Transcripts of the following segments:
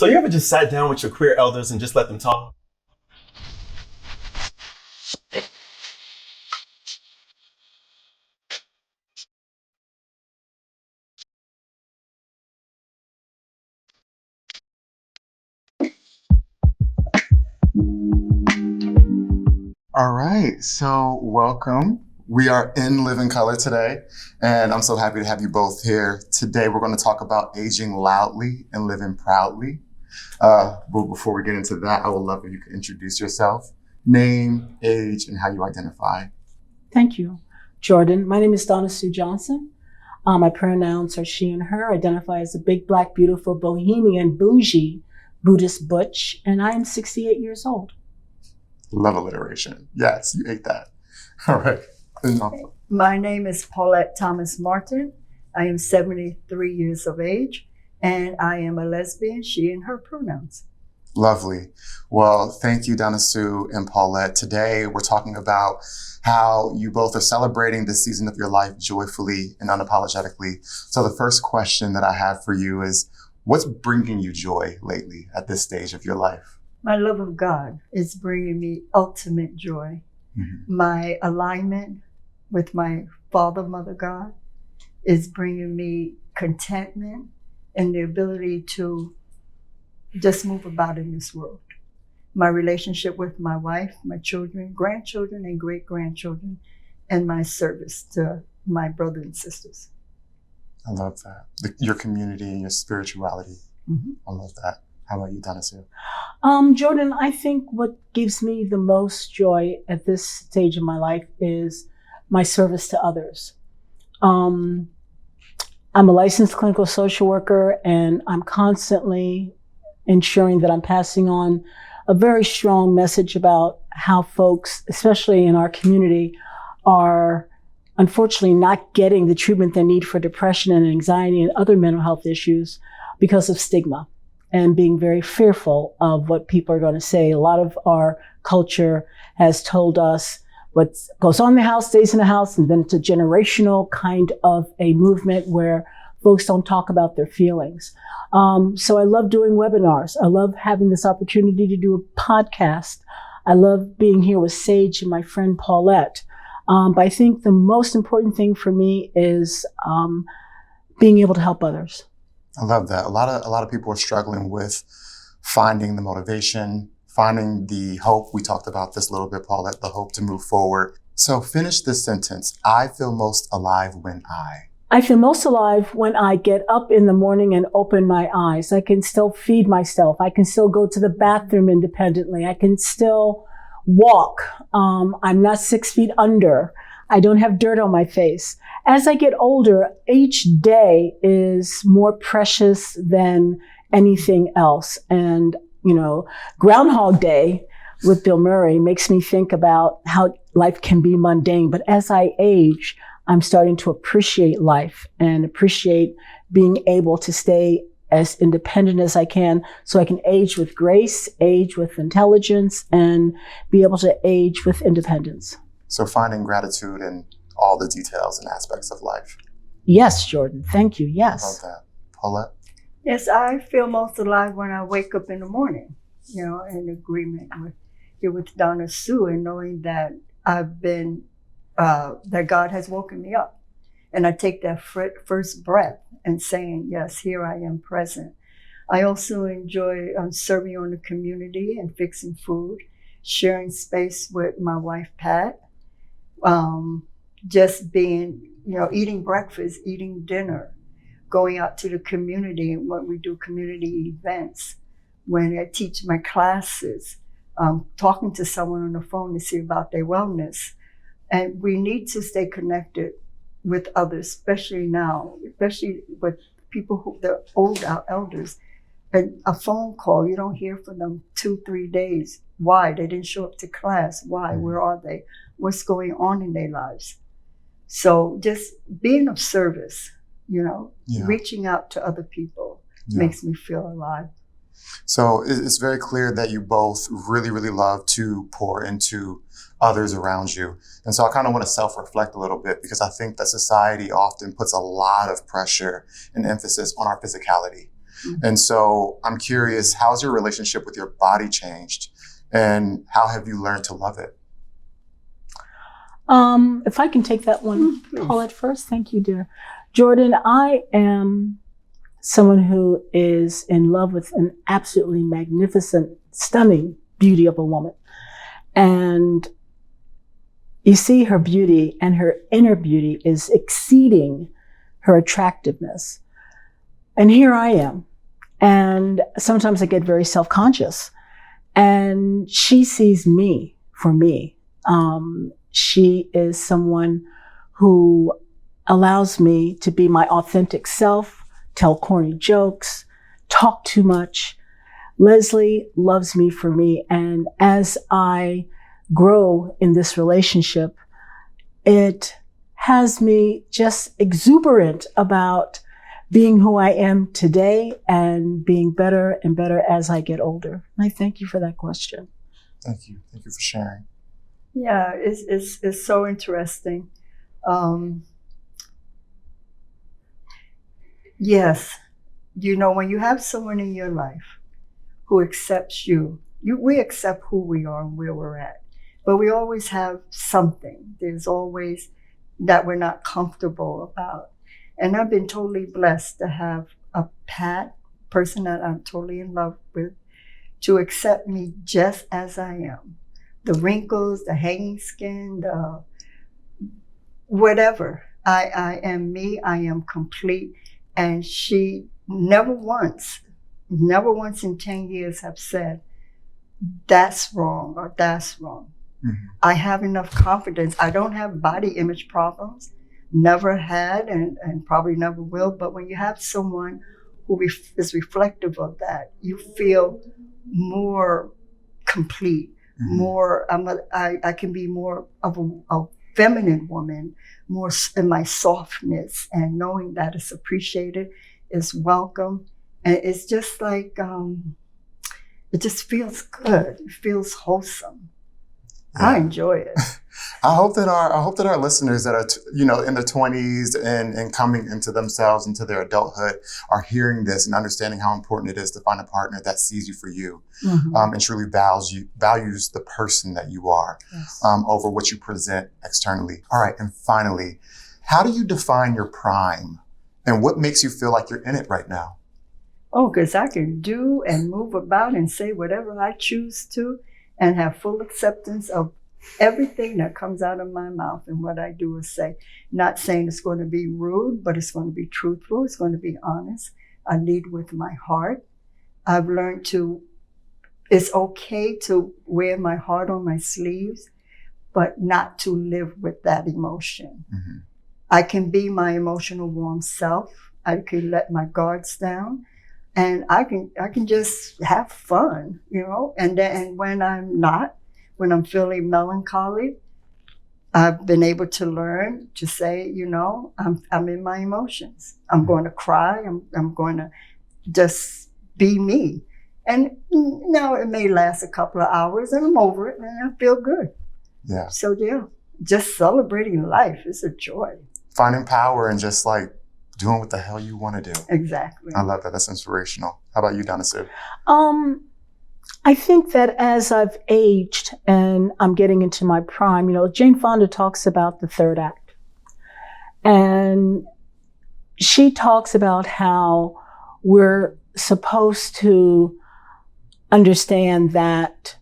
So you ever just sat down with your queer elders and just let them talk? All right, so welcome. We are in Living Color today, and I'm so happy to have you both here. Today, we're going to talk about aging loudly and living proudly. But before we get into that, I would love if you could introduce yourself, name, age, and how you identify. Thank you, Jordan. My name is Donna Sue Johnson. My pronouns are she and her. I identify as a big, black, beautiful, bohemian, bougie, Buddhist butch, and I am 68 years old. Love alliteration. Yes, you ate that. All right. My name is Paulette Thomas Martin. I am 73 years of age, and I am a lesbian, she and her pronouns. Lovely. Well, thank you, Donna Sue and Paulette. Today, we're talking about how you both are celebrating this season of your life joyfully and unapologetically. So the first question that I have for you is, what's bringing you joy lately at this stage of your life? My love of God is bringing me ultimate joy. Mm-hmm. My alignment with my Father, Mother God is bringing me contentment and the ability to just move about in this world. My relationship with my wife, my children, grandchildren, and great-grandchildren, and my service to my brothers and sisters. I love that. Your community and your spirituality. Mm-hmm. I love that. How about you, Donna Sue? Jordan, I think what gives me the most joy at this stage of my life is my service to others. I'm a licensed clinical social worker, and I'm constantly ensuring that I'm passing on a very strong message about how folks, especially in our community, are unfortunately not getting the treatment they need for depression and anxiety and other mental health issues because of stigma and being very fearful of what people are going to say. A lot of our culture has told us what goes on in the house stays in the house, and then it's a generational kind of a movement where folks don't talk about their feelings. So I love doing webinars. I love having this opportunity to do a podcast. I love being here with Sage and my friend Paulette. But I think the most important thing for me is being able to help others. I love that. A lot of people are struggling with finding the motivation, finding the hope. We talked about this a little bit, Paulette, the hope to move forward. So finish this sentence. I feel most alive when I feel most alive when I get up in the morning and open my eyes. I can still feed myself. I can still go to the bathroom independently. I can still walk. I'm not 6 feet under. I don't have dirt on my face. As I get older, each day is more precious than anything else. And, Groundhog Day with Bill Murray makes me think about how life can be mundane. But as I age, I'm starting to appreciate life and appreciate being able to stay as independent as I can so I can age with grace, age with intelligence, and be able to age with independence. So finding gratitude in all the details and aspects of life. Yes, Jordan. Thank you. Yes. I love that. Paulette? Yes, I feel most alive when I wake up in the morning, in agreement with Donna Sue and knowing that I've been, that God has woken me up. And I take that first breath and saying, yes, here I am present. I also enjoy serving on the community and fixing food, sharing space with my wife, Pat. Just being, eating breakfast, eating dinner, going out to the community when we do community events, when I teach my classes, talking to someone on the phone to see about their wellness. And we need to stay connected with others, especially now, especially with people the our elders. And a phone call, you don't hear from them 2-3 days. Why? They didn't show up to class. Why? Where are they? What's going on in their lives? So just being of service, reaching out to other people makes me feel alive. So it's very clear that you both really, really love to pour into others around you. And so I kind of want to self-reflect a little bit because I think that society often puts a lot of pressure and emphasis on our physicality. And so I'm curious, how's your relationship with your body changed? And how have you learned to love it? If I can take that one, Please. Paulette first. Thank you, dear. Jordan, I am someone who is in love with an absolutely magnificent, stunning beauty of a woman. And you see her beauty, and her inner beauty is exceeding her attractiveness. And here I am. And sometimes I get very self-conscious. And she sees me for me. She is someone who allows me to be my authentic self, tell corny jokes, talk too much. Leslie loves me for me. And as I grow in this relationship, it has me just exuberant about being who I am today and being better and better as I get older. And I thank you for that question. Thank you. Thank you for sharing. Yeah, it's so interesting. Yes, you know, when you have someone in your life who accepts we accept who we are and where we're at, but we always have something. There's always that we're not comfortable about. And I've been totally blessed to have a person that I'm totally in love with, to accept me just as I am. The wrinkles, the hanging skin, the whatever. I am me, I am complete. And she never once in 10 years have said, that's wrong or that's wrong. Mm-hmm. I have enough confidence. I don't have body image problems, never had and probably never will. But when you have someone who is reflective of that, you feel more complete. More, I can be more of a feminine woman, more in my softness, and knowing that it's appreciated, is welcome, and it's just like it just feels good. It feels wholesome. Yeah. I enjoy it. I hope that our listeners that are in their 20s and coming into themselves, into their adulthood, are hearing this and understanding how important it is to find a partner that sees you for you, mm-hmm. And truly values the person that you are, yes. Over what you present externally. All right, and finally, how do you define your prime, and what makes you feel like you're in it right now? Oh, because I can do and move about and say whatever I choose to, and have full acceptance of everything that comes out of my mouth and what I do or say. Not saying it's going to be rude, but it's going to be truthful. It's going to be honest. I lead with my heart. I've learned it's okay to wear my heart on my sleeves, but not to live with that emotion. Mm-hmm. I can be my emotional warm self. I can let my guards down. And I can just have fun, and then when I'm feeling melancholy, I've been able to learn to say, I'm in my emotions. I'm going to cry. I'm going to just be me. And now it may last a couple of hours and I'm over it and I feel good. Yeah. So yeah, just celebrating life is a joy. Finding power and just like doing what the hell you want to do. Exactly. I love that. That's inspirational. How about you, Donna Sue? I think that as I've aged and I'm getting into my prime, Jane Fonda talks about the third act. And she talks about how we're supposed to understand that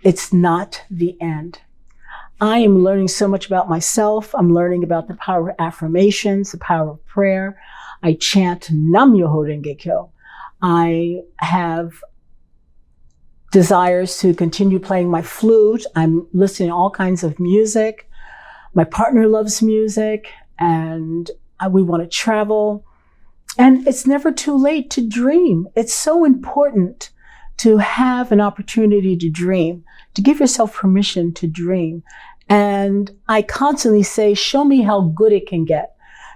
it's not the end. I am learning so much about myself. I'm learning about the power of affirmations, the power of prayer. I chant Nam Myoho Renge Kyo. I have desires to continue playing my flute. I'm listening to all kinds of music. My partner loves music, and we want to travel. And it's never too late to dream. It's so important to have an opportunity to dream, to give yourself permission to dream. And I constantly say, show me how good it can get.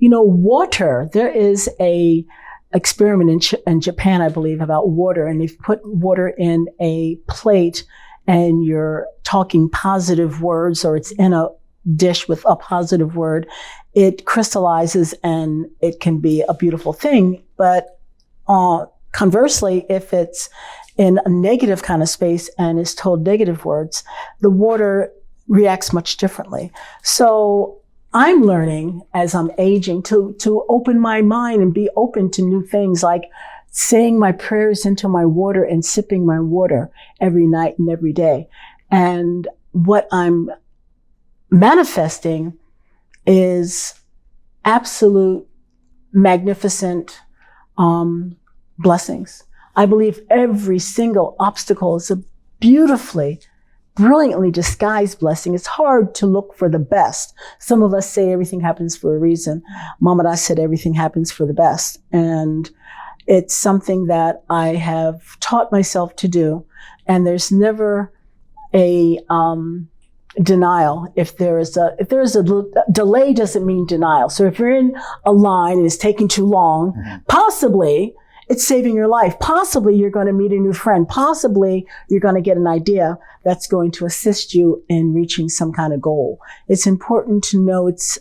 Water, there is a experiment in Japan, I believe, about water. And they've put water in a plate and you're talking positive words, or it's in a dish with a positive word. It crystallizes and it can be a beautiful thing. But conversely, if it's in a negative kind of space and is told negative words, the water reacts much differently. So I'm learning as I'm aging to open my mind and be open to new things, like saying my prayers into my water and sipping my water every night and every day. And what I'm manifesting is absolute magnificent blessings. I believe every single obstacle is a beautifully, brilliantly disguised blessing. It's hard to look for the best. Some of us say everything happens for a reason. Mama said everything happens for the best. And it's something that I have taught myself to do. And there's never a denial. If there is a delay, doesn't mean denial. So if you're in a line and it's taking too long, possibly it's saving your life. Possibly you're going to meet a new friend. Possibly you're going to get an idea that's going to assist you in reaching some kind of goal. It's important to know it's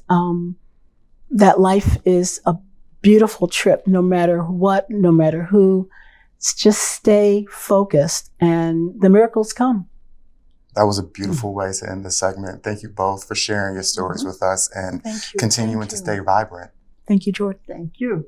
that life is a beautiful trip, no matter what, no matter who. It's just stay focused and the miracles come. That was a beautiful way to end the segment. Thank you both for sharing your stories with us and continuing to stay vibrant. Thank you, Jordan. Thank you.